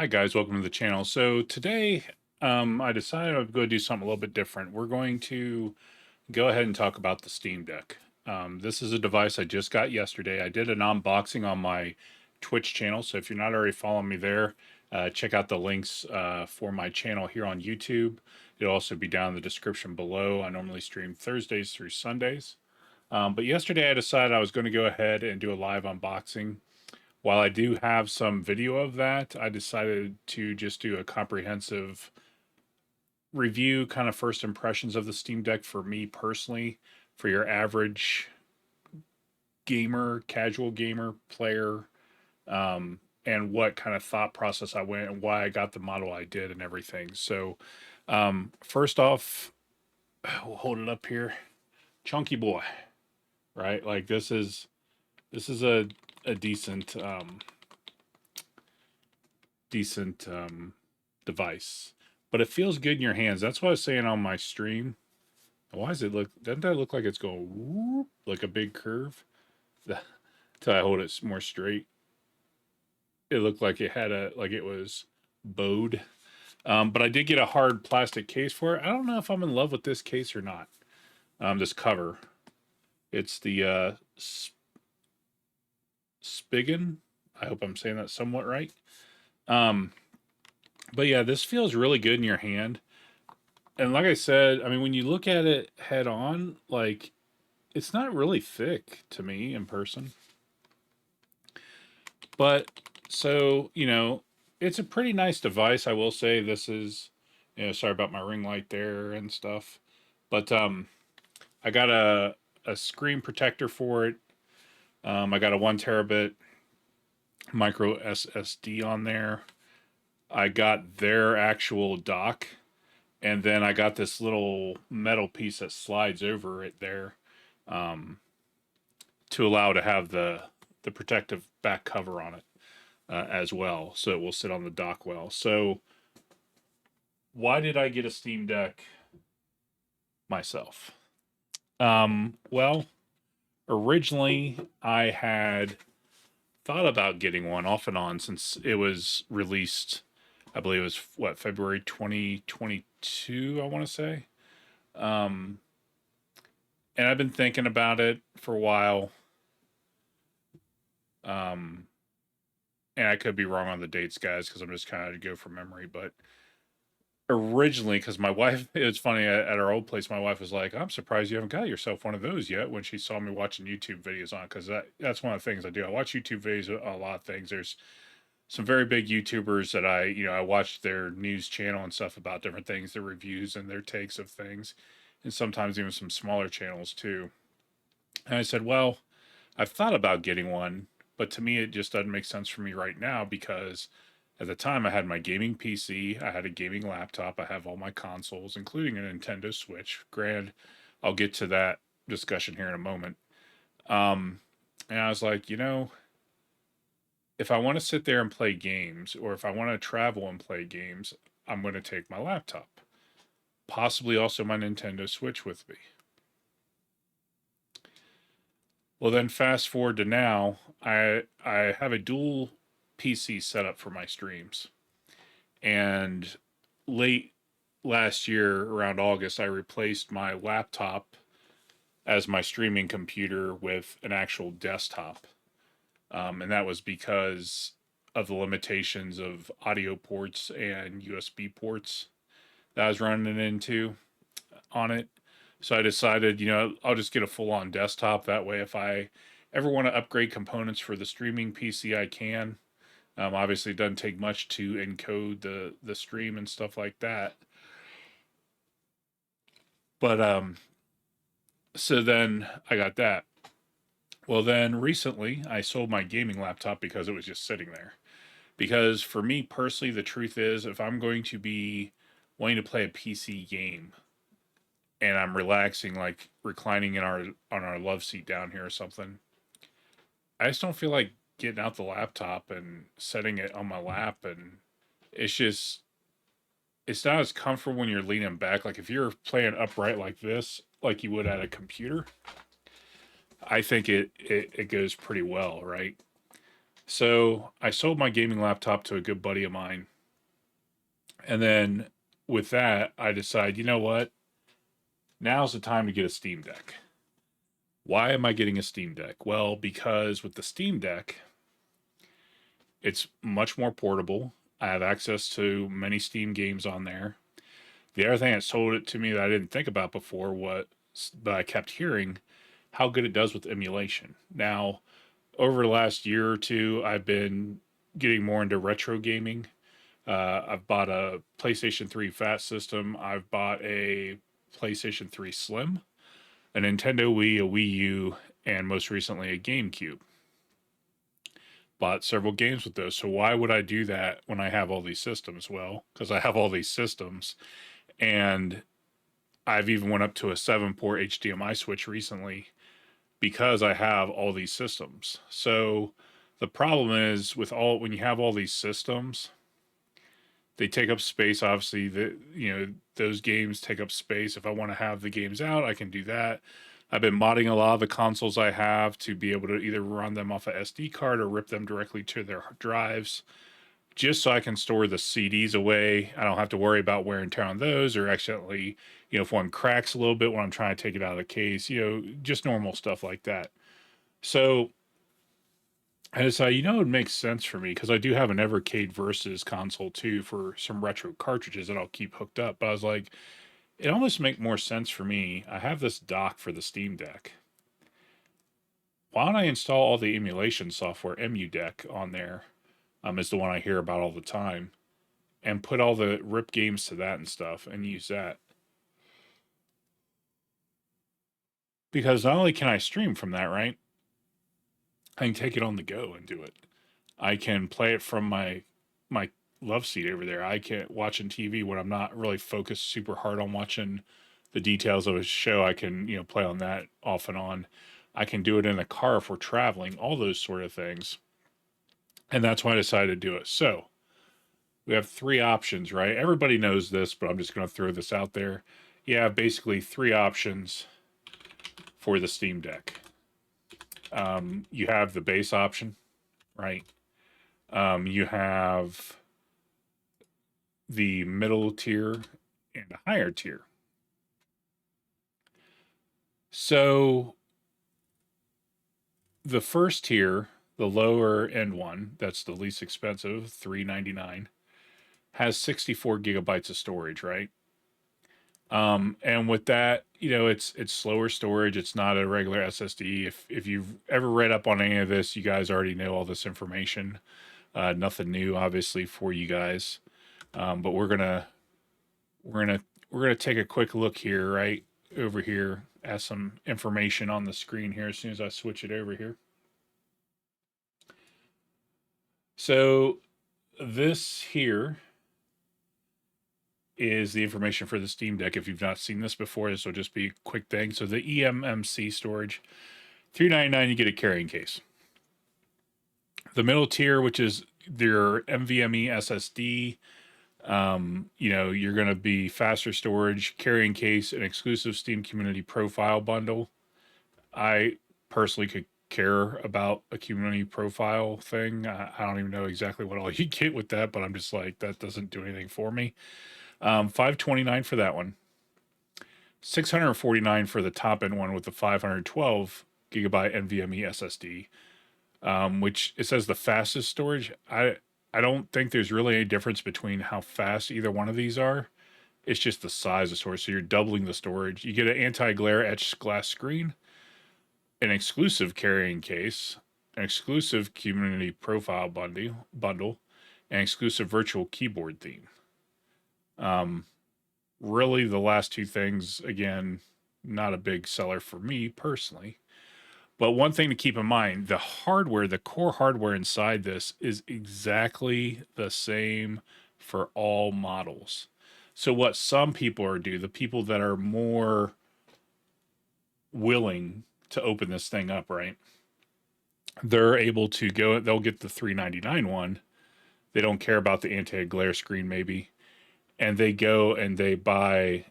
Hi guys, welcome to the channel. So today, I decided I would go do something a little bit different. We're going to go ahead and talk about the Steam Deck. This is a device I just got yesterday. I did an unboxing on my Twitch channel, so if you're not already following me there, check out the links for my channel here on YouTube. It'll also be down in the description below. I normally stream Thursdays through Sundays. But yesterday I decided I was going to go ahead and do a live unboxing. While I do have some video of that, I decided to just do a comprehensive review, kind of first impressions of the Steam Deck for me personally, for your average gamer, casual gamer player, and what kind of thought process I went and why I got the model I did and everything. So, first off, we'll hold it up here. Chunky boy, right? Like this is a decent device, but it feels good in your hands. That's what I was saying on my stream. Why does it look? Doesn't that look like it's going whoop, like a big curve? Till I hold it more straight, it looked like it had like it was bowed. But I did get a hard plastic case for it. I don't know if I'm in love with this case or not. This cover. It's the Spigen. I hope I'm saying that somewhat right. Um, but yeah, this feels really good in your hand. And like I said, I mean, when you look at it head on, like it's not really thick to me in person. But so, it's a pretty nice device. I will say this is, sorry about my ring light there and stuff. But I got a screen protector for it. I got a 1 terabit micro SSD on there. I got their actual dock, and then I got this little metal piece that slides over it there, um, to allow to have the protective back cover on it as well, so it will sit on the dock well. So why did I get a Steam Deck myself? Well, originally I had thought about getting one off and on since it was released. I believe it was what, February 2022, I want to say. Um, and I've been thinking about it for a while. Um, and I could be wrong on the dates, guys, because I'm just kind of go from memory. But originally, because my wife, it's funny, at our old place, my wife was like, I'm surprised you haven't got yourself one of those yet, when she saw me watching YouTube videos on it, because that's one of the things I do. I watch YouTube videos, a lot of things. There's some very big YouTubers that I watch their news channel and stuff about different things, their reviews and their takes of things, and sometimes even some smaller channels too. And I said, well, I've thought about getting one, but to me, it just doesn't make sense for me right now because at the time I had my gaming PC, I had a gaming laptop, I have all my consoles, including a Nintendo Switch. Granted, I'll get to that discussion here in a moment. Um, and I was like, if I want to sit there and play games, or if I want to travel and play games, I'm going to take my laptop, possibly also my Nintendo Switch with me. Well, then fast forward to now, I have a dual PC set up for my streams. And late last year, around August, I replaced my laptop as my streaming computer with an actual desktop. And that was because of the limitations of audio ports and USB ports that I was running into on it. So I decided, I'll just get a full on desktop. That way, if I ever want to upgrade components for the streaming PC, I can. Obviously, it doesn't take much to encode the stream and stuff like that. But so then I got that. Well, then recently I sold my gaming laptop because it was just sitting there. Because for me personally, the truth is, if I'm going to be wanting to play a PC game and I'm relaxing, like reclining in our love seat down here or something, I just don't feel like getting out the laptop and setting it on my lap, and it's just it's not as comfortable when you're leaning back. Like if you're playing upright like this, like you would at a computer, I think it goes pretty well, right? So I sold my gaming laptop to a good buddy of mine, And then with that, I decide, you know what? Now's the time to get a Steam Deck. Why am I getting a Steam Deck? Well, because with the Steam Deck, it's much more portable. I have access to many Steam games on there. The other thing that sold it to me that I didn't think about before, but I kept hearing how good it does with emulation. Now, over the last year or two, I've been getting more into retro gaming. I've bought a PlayStation 3 Fat System. I've bought a PlayStation 3 Slim, a Nintendo Wii, a Wii U, and most recently a GameCube. Bought several games with those. So why would I do that when I have all these systems? Well, because I have all these systems, and I've even went up to a 7-port HDMI switch recently because I have all these systems. So the problem is with all when you have all these systems, they take up space. Obviously, those games take up space. If I want to have the games out, I can do that. I've been modding a lot of the consoles I have to be able to either run them off a SD card or rip them directly to their drives, just so I can store the CDs away. I don't have to worry about wear and tear on those or accidentally, if one cracks a little bit when I'm trying to take it out of the case, just normal stuff like that. So I decided, it makes sense for me because I do have an Evercade Versus console too for some retro cartridges that I'll keep hooked up. But I was like, it almost make more sense for me. I have this dock for the Steam Deck. Why don't I install all the emulation software, EmuDeck, on there? Is the one I hear about all the time, and put all the RIP games to that and stuff, and use that. Because not only can I stream from that, right? I can take it on the go and do it. I can play it from my love seat over there. I can watching TV when I'm not really focused super hard on watching the details of a show. I can play on that off and on. I can do it in a car if we're traveling. All those sort of things, and that's why I decided to do it. So we have three options, right? Everybody knows this, but I'm just going to throw this out there. You have basically three options for the Steam Deck. You have the base option, right? You have the middle tier and a higher tier. So the first tier, the lower end one, that's the least expensive, $399, has 64 gigabytes of storage, right? And with that, it's slower storage. It's not a regular SSD. If you've ever read up on any of this, you guys already know all this information. Nothing new, obviously, for you guys. But we're gonna take a quick look here, right over here, at some information on the screen here as soon as I switch it over here. So this here is the information for the Steam Deck. If you've not seen this before, this will just be a quick thing. So the eMMC storage, $399, you get a carrying case. The middle tier, which is their NVMe SSD, you're going to be faster storage, carrying case, an exclusive Steam Community Profile bundle. I personally could care about a community profile thing. I don't even know exactly what all you get with that, but I'm just like, that doesn't do anything for me. $529 for that one. $649 for the top end one with the 512 gigabyte NVMe SSD, which it says the fastest storage. I don't think there's really any difference between how fast either one of these are. It's just the size of storage. So you're doubling the storage. You get an anti-glare etched glass screen, an exclusive carrying case, an exclusive community profile bundle, and exclusive virtual keyboard theme. Really, the last two things, again, not a big seller for me personally. But one thing to keep in mind, the hardware, the core hardware inside this is exactly the same for all models. So what some people the people that are more willing to open this thing up, right? They're able to go, they'll get the $399 one. They don't care about the anti-glare screen maybe. And they go and they buy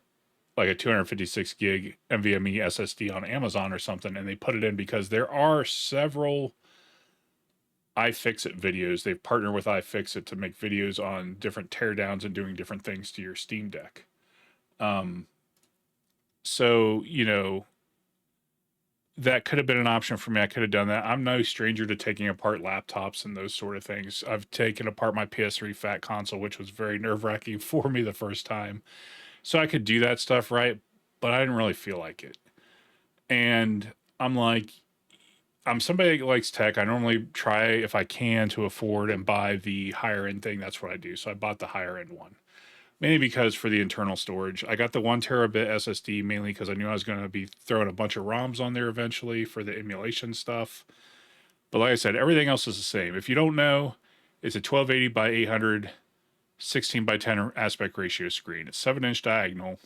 like a 256 gig NVMe SSD on Amazon or something, and they put it in because there are several iFixit videos. They've partnered with iFixit to make videos on different teardowns and doing different things to your Steam Deck. Um, so, that could have been an option for me. I could have done that. I'm no stranger to taking apart laptops and those sort of things. I've taken apart my PS3 fat console, which was very nerve wracking for me the first time. So I could do that stuff, right? But I didn't really feel like it. And I'm like, I'm somebody that likes tech. I normally try, if I can, to afford and buy the higher end thing. That's what I do. So I bought the higher end one. Mainly because for the internal storage, I got the 1 terabit SSD mainly because I knew I was going to be throwing a bunch of ROMs on there eventually for the emulation stuff. But like I said, everything else is the same. If you don't know, it's a 1280 by 800, 16 by 10 aspect ratio screen. It's 7-inch diagonal.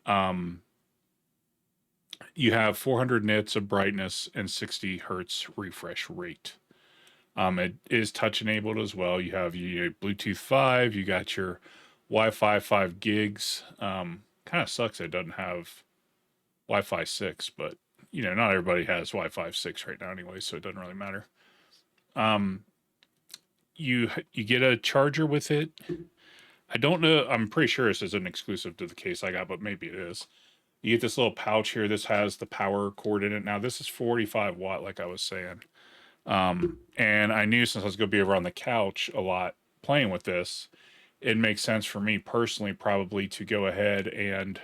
Um, you have 400 nits of brightness and 60 hertz refresh rate. It is touch enabled as well. You have your Bluetooth 5, you got your Wi-Fi 5 gigs. Kind of sucks it doesn't have Wi-Fi 6, but not everybody has Wi-Fi 6 right now anyway, so it doesn't really matter. Um, you get a charger with it. I don't know. I'm pretty sure this isn't exclusive to the case I got, but maybe it is. You get this little pouch here. This has the power cord in it. Now this is 45 watt, like I was saying. And I knew since I was going to be over on the couch a lot playing with this, it makes sense for me personally probably to go ahead and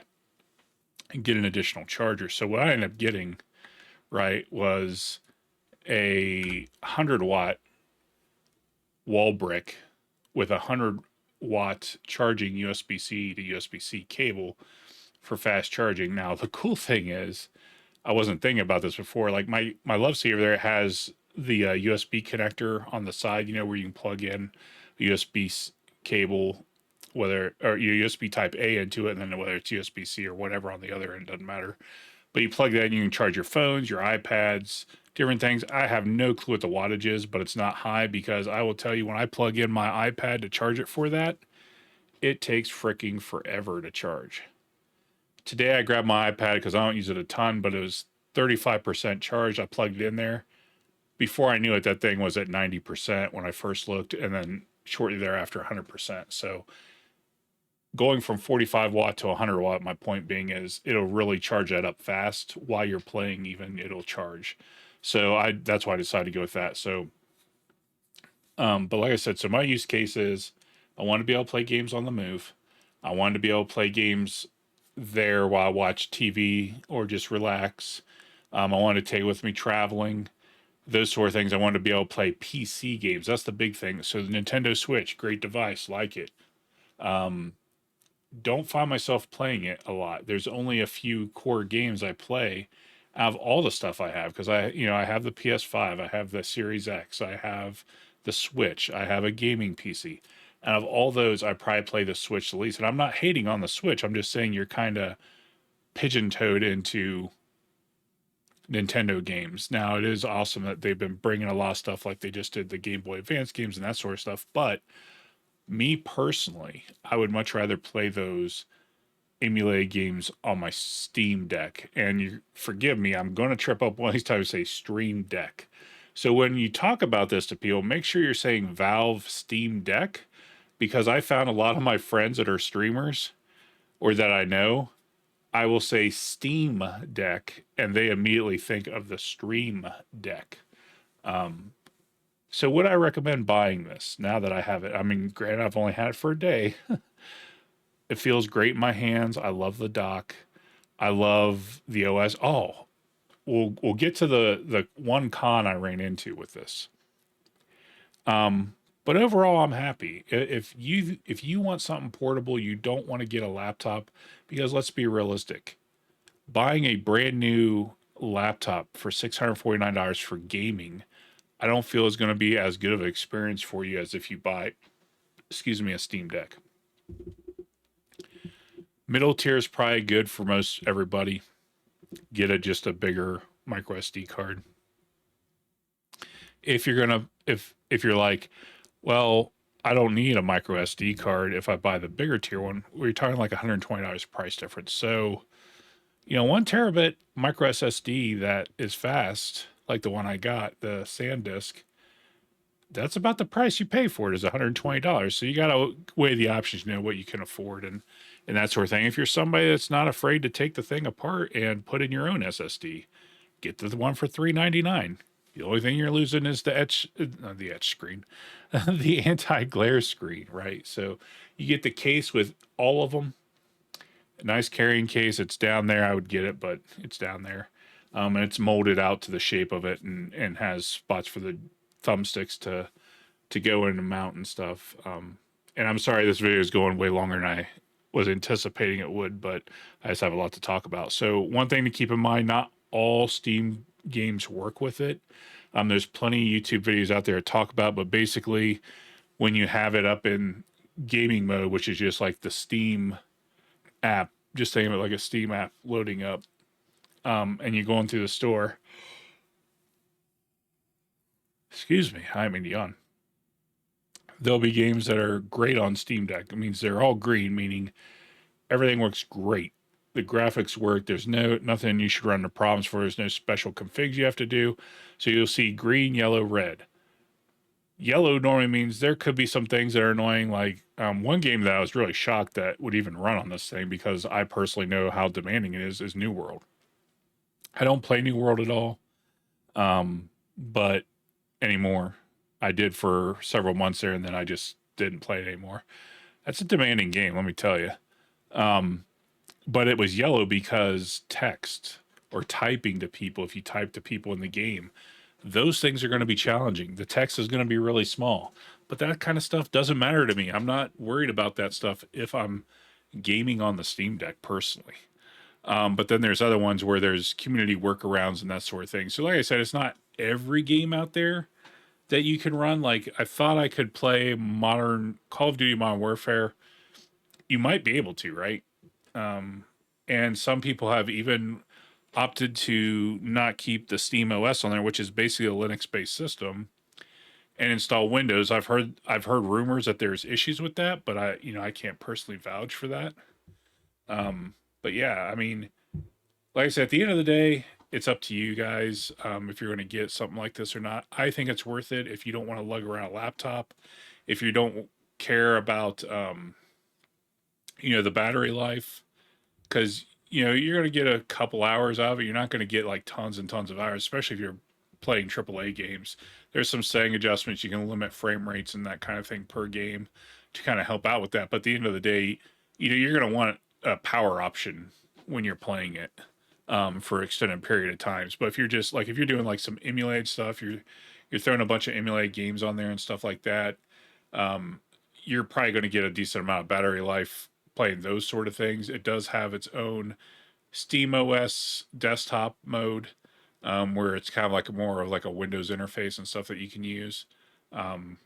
get an additional charger. So what I ended up getting, right, was a 100 watt wall brick with a 100 watt charging USB-C to USB-C cable for fast charging. Now the cool thing is, I wasn't thinking about this before. Like my love seat over there has the USB connector on the side, where you can plug in a USB cable, whether or your USB Type A into it, and then whether it's USB C or whatever on the other end doesn't matter. But you plug that in, you can charge your phones, your iPads, different things. I have no clue what the wattage is, but it's not high because I will tell you when I plug in my iPad to charge it for that, it takes freaking forever to charge. Today I grabbed my iPad because I don't use it a ton, but it was 35% charged. I plugged it in there. Before I knew it, that thing was at 90% when I first looked, and then shortly thereafter, 100%. So going from 45 watt to 100 watt, my point being is it'll really charge that up fast while you're playing, even it'll charge. So that's why I decided to go with that. So, but like I said, so my use case is I want to be able to play games on the move. I wanted to be able to play games there while I watch TV or just relax. I wanted to take with me traveling, those sort of things. I wanted to be able to play PC games. That's the big thing. So the Nintendo Switch, great device, like it. Don't find myself playing it a lot. There's only a few core games I play out of all the stuff I have because I have the PS5, I have the Series X, I have the Switch, I have a gaming PC. And of all those, I probably play the Switch the least. And I'm not hating on the Switch. I'm just saying you're kind of pigeon-toed into Nintendo games. Now, it is awesome that they've been bringing a lot of stuff like they just did the Game Boy Advance games and that sort of stuff. But me personally, I would much rather play those emulated games on my Steam Deck. And you forgive me, I'm going to trip up one of these times say Stream Deck. So when you talk about this to people, make sure you're saying Valve Steam Deck, because I found a lot of my friends that are streamers or that I know, I will say Steam Deck, and they immediately think of the Stream Deck. So would I recommend buying this now that I have it? I mean, granted, I've only had it for a day. It feels great in my hands. I love the dock. I love the OS. Oh, we'll get to the one con I ran into with this. But overall, I'm happy. If you want something portable, you don't want to get a laptop, because let's be realistic. Buying a brand new laptop for $649 for gaming, I don't feel is going to be as good of an experience for you as if you buy, a Steam Deck. Middle tier is probably good for most everybody. Get just a bigger micro SD card. If you're like, well, I don't need a micro SD card if I buy the bigger tier one, we're talking like $120 price difference. So, 1 terabit micro SSD that is fast, like the one I got, the SanDisk, that's about the price you pay for it is $120. So you got to weigh the options, what you can afford and that sort of thing. If you're somebody that's not afraid to take the thing apart and put in your own SSD, get the one for $399. The only thing you're losing is the etch screen, the anti-glare screen, right? So you get the case with all of them. A nice carrying case. It's down there. I would get it, but it's down there. And it's molded out to the shape of it and has spots for the thumbsticks to go in and mount and stuff. And I'm sorry this video is going way longer than I was anticipating it would, but I just have a lot to talk about. So one thing to keep in mind, not all Steam games work with it. There's plenty of YouTube videos out there to talk about, but basically when you have it up in gaming mode, which is just like the Steam app, just think of it like a Steam app loading up, and you're going through the store. Excuse me, I'm in yawn. There'll be games that are great on Steam Deck. It means they're all green, meaning everything works great. The graphics work. There's nothing you should run into problems for. There's no special configs you have to do. So you'll see green, yellow, red. Yellow normally means there could be some things that are annoying. Like one game that I was really shocked that would even run on this thing because I personally know how demanding it is New World. I don't play New World at all, but anymore. I did for several months there, and then I just didn't play it anymore. That's a demanding game, let me tell you. But it was yellow because text or typing to people, if you type to people in the game, those things are going to be challenging. The text is going to be really small, but that kind of stuff doesn't matter to me. I'm not worried about that stuff if I'm gaming on the Steam Deck personally. But then there's other ones where there's community workarounds and that sort of thing. So like I said, it's not every game out there that you can run. Like I thought I could play modern Call of Duty Modern Warfare. You might be able to, right? And some people have even opted to not keep the Steam OS on there, which is basically a Linux-based system, and install Windows. I've heard rumors that there's issues with that, but I can't personally vouch for that. But yeah, I mean, like I said, at the end of the day, it's up to you guys if you're going to get something like this or not. I think it's worth it if you don't want to lug around a laptop, if you don't care about the battery life, because you're going to get a couple hours out of it. You're not going to get like tons and tons of hours, especially if you're playing AAA games. There's some setting adjustments. You can limit frame rates and that kind of thing per game to kind of help out with that. But at the end of the day, you're going to want a power option when you're playing it for extended period of times. But if you're just like if you're doing like some emulated stuff, you're throwing a bunch of emulated games on there and stuff like that. You're probably going to get a decent amount of battery life playing those sort of things. It does have its own Steam OS desktop mode, where it's kind of like more of like a Windows interface and stuff that you can use. Um,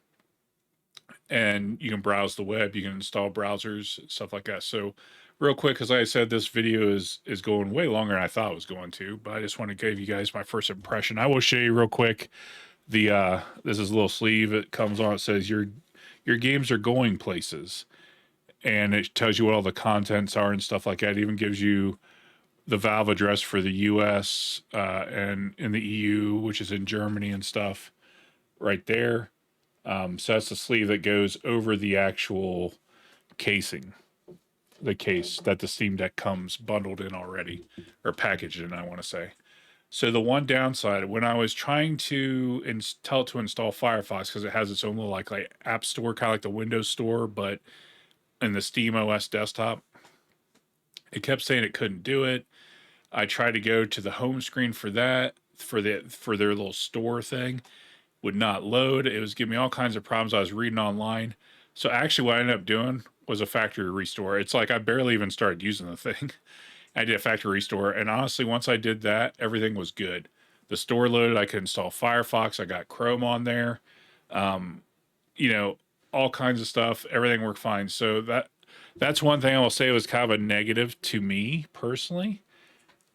and you can browse the web, you can install browsers, stuff like that. So, real quick, because like I said, this video is going way longer than I thought it was going to, but I just want to give you guys my first impression. I will show you real quick. This is a little sleeve. It comes on. It says your games are going places, and it tells you what all the contents are and stuff like that. It even gives you the Valve address for the US and in the EU, which is in Germany and stuff, right there. So that's the sleeve that goes over the actual casing, the case that the Steam Deck comes bundled in already, or packaged in, I want to say. So the one downside, when I was trying to tell it to install Firefox, because it has its own little like app store, kind of like the Windows Store, but in the Steam OS desktop, it kept saying it couldn't do it. I tried to go to the home screen for that, for their little store thing, would not load. It was giving me all kinds of problems. I was reading online. So actually what I ended up doing was a factory restore. It's like I barely even started using the thing. I did a factory restore, and honestly, once I did that, everything was good. The store loaded. I could install Firefox. I got Chrome on there. Um, you know, all kinds of stuff. Everything worked fine. So that's one thing I will say was kind of a negative to me personally.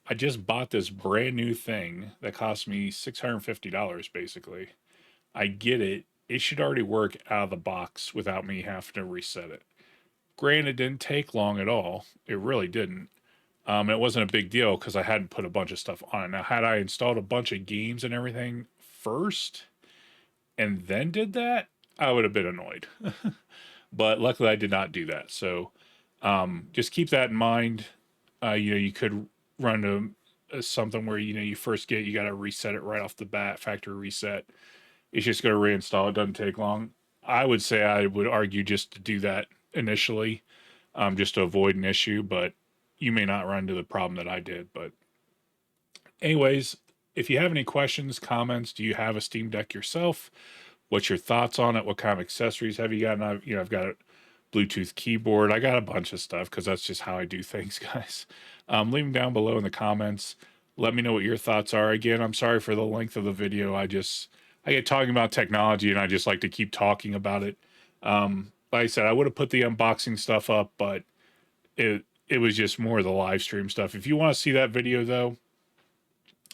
I just bought this brand new thing that cost me $650 basically. I get it. It should already work out of the box without me having to reset it. Granted, it didn't take long at all. It really didn't. It wasn't a big deal because I hadn't put a bunch of stuff on it. Now, had I installed a bunch of games and everything first, and then did that, I would have been annoyed. But luckily, I did not do that. So just keep that in mind. You could run something where you first you got to reset it right off the bat, factory reset. It's just going to reinstall. It doesn't take long. I would say I would argue just to do that initially, just to avoid an issue. But you may not run into the problem that I did. But anyways, if you have any questions, comments, do you have a Steam Deck yourself? What's your thoughts on it? What kind of accessories have you got? And I've got a Bluetooth keyboard. I got a bunch of stuff because that's just how I do things, guys. Leave them down below in the comments. Let me know what your thoughts are. Again, I'm sorry for the length of the video. I get talking about technology and I just like to keep talking about it. Like I said, I would have put the unboxing stuff up, but it was just more of the live stream stuff. If you want to see that video though,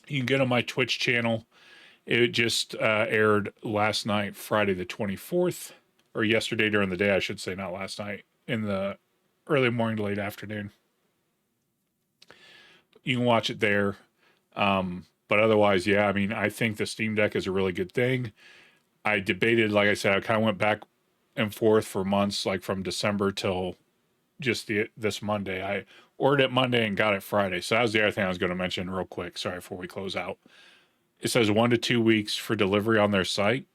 you can get on my Twitch channel. It just aired last night, Friday the 24th, or yesterday during the day, I should say, not last night, in the early morning to late afternoon. You can watch it there. But otherwise, yeah, I mean, I think the Steam Deck is a really good thing. I debated, like I said, I kind of went back and forth for months, like from December till just this Monday. I ordered it Monday and got it Friday. So that was the other thing I was going to mention real quick. Sorry, before we close out. It says 1 to 2 weeks for delivery on their site.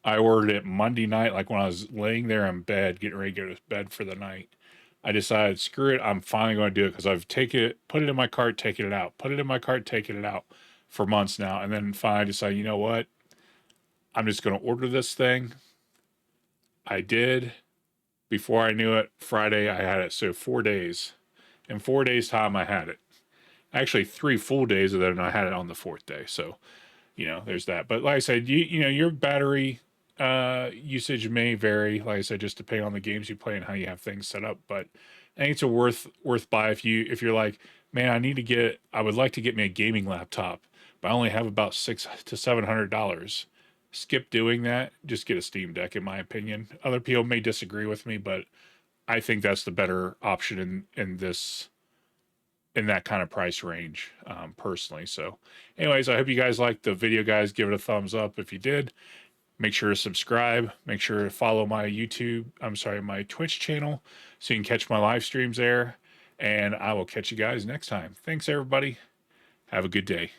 I ordered it Monday night, like when I was laying there in bed, getting ready to go to bed for the night. I decided, screw it, I'm finally going to do it because I've taken it, put it in my cart, taken it out, put it in my cart, taken it out for months now. And then finally decided, you know what? I'm just going to order this thing. I did. Before I knew it, Friday I had it. So 4 days. In 4 days' time, I had it. Actually, 3 full days of it, and I had it on the 4th day. So there's that. But like I said, your battery usage may vary. Like I said, just depending on the games you play and how you have things set up. But I think it's a worth buy if you're like, man, I would like to get me a gaming laptop, but I only have about $600 to $700. Skip doing that. Just get a Steam Deck, in my opinion. Other people may disagree with me, but I think that's the better option in that kind of price range, personally. So anyways, I hope you guys liked the video, guys. Give it a thumbs up if you did. Make sure to subscribe. Make sure to follow my my Twitch channel so you can catch my live streams there. And I will catch you guys next time. Thanks, everybody. Have a good day.